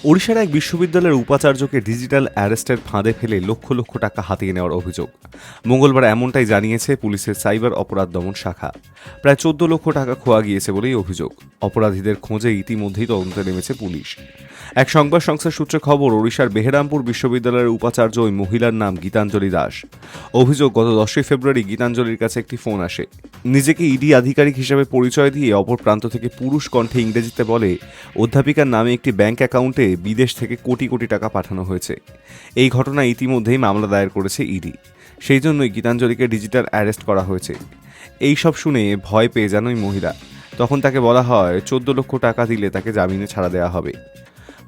ওড়িশার এক বিশ্ববিদ্যালয়ের উপাচার্যকে ডিজিটাল অ্যারেস্টের ফাঁদে ফেলে লক্ষ লক্ষ টাকা হাতিয়ে নেওয়ার অভিযোগ। মঙ্গলবার এমনটাই জানিয়েছে পুলিশের সাইবার অপরাধ দমন শাখা। প্রায় 14 লক্ষ টাকা খোয়া গিয়েছে বলেই অভিযোগ। অপরাধীদের খোঁজে ইতিমধ্যেই তদন্তে নেমেছে পুলিশ। এক সংবাদ সংস্থার সূত্রে খবর, ওড়িশার বেহরামপুর বিশ্ববিদ্যালয়ের উপাচার্য ওই মহিলার নাম গীতাঞ্জলি দাস। অভিযোগ, গত 10 ফেব্রুয়ারি গীতাঞ্জলির কাছে একটি ফোন আসে। নিজেকে ইডি আধিকারিক হিসেবে পরিচয় দিয়ে অপর প্রান্ত থেকে পুরুষ কণ্ঠে ইংরেজিতে বলে, অধ্যাপিকার নামে একটি ব্যাংক অ্যাকাউন্টে বিদেশ থেকে কোটি কোটি টাকা পাঠানো হয়েছে। এই ঘটনায় ইতিমধ্যেই মামলা দায়ের করেছে ইডি। সেই জন্যই গীতাঞ্জলিকে ডিজিটাল অ্যারেস্ট করা হয়েছে। এই সব শুনে ভয় পেয়ে যান ওই মহিলা। তখন তাকে বলা হয় 14 লক্ষ টাকা দিলে তাকে জামিনে ছাড়া দেওয়া হবে।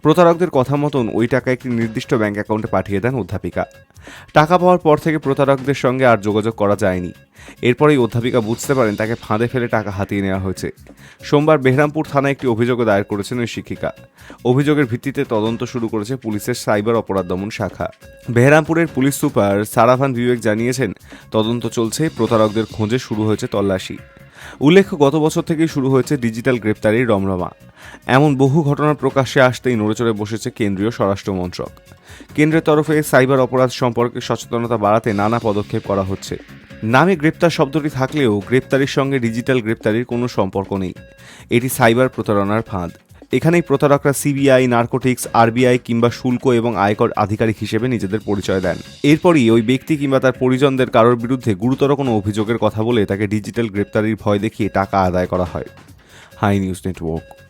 প্রতারকদের কথা মতন ওই টাকা একটি নির্দিষ্ট ব্যাংক অ্যাকাউন্টে পাঠিয়ে দেন অধ্যাপিকা। টাকা পাওয়ার পর থেকে প্রতারকদের সঙ্গে আর যোগাযোগ করা যায়নি। এরপরেই অধ্যাপিকা বুঝতে পারেন তাকে ফাঁদে ফেলে টাকা হাতিয়ে নেওয়া হয়েছে। সোমবার বেহরামপুর থানায় একটি অভিযোগও দায়ের করেছেন ওই শিক্ষিকা। অভিযোগের ভিত্তিতে তদন্ত শুরু করেছে পুলিশের সাইবার অপরাধ দমন শাখা। বেহরামপুরের পুলিশ সুপার সারাভান বিবেক জানিয়েছেন, তদন্ত চলছে, প্রতারকদের খোঁজে শুরু হয়েছে তল্লাশি। উল্লেখ্য, গত বছর থেকেই শুরু হয়েছে ডিজিটাল গ্রেপ্তারির রমরমা। এমন বহু ঘটনা প্রকাশ্যে আসতেই নড়েচড়ে বসেছে কেন্দ্রীয় স্বরাষ্ট্র মন্ত্রক। কেন্দ্রের তরফে সাইবার অপরাধ সম্পর্কে সচেতনতা বাড়াতে নানা পদক্ষেপ করা হচ্ছে। নামে গ্রেপ্তার শব্দটি থাকলেও গ্রেপ্তারির সঙ্গে ডিজিটাল গ্রেপ্তারির কোনো সম্পর্ক নেই। এটি সাইবার প্রতারণার ফাঁদ। এখানেই প্রতারকরা সিবিআই, নার্কোটিক্স, আরবিআই কিংবা শুল্ক এবং আয়কর আধিকারিক হিসেবে নিজেদের পরিচয় দেন। এরপরই ওই ব্যক্তি কিংবা তার পরিজনদের কারোর বিরুদ্ধে গুরুতর কোনো অভিযোগের কথা বলে তাকে ডিজিটাল গ্রেপ্তারির ভয় দেখিয়ে টাকা আদায় করা হয়। Hi news network.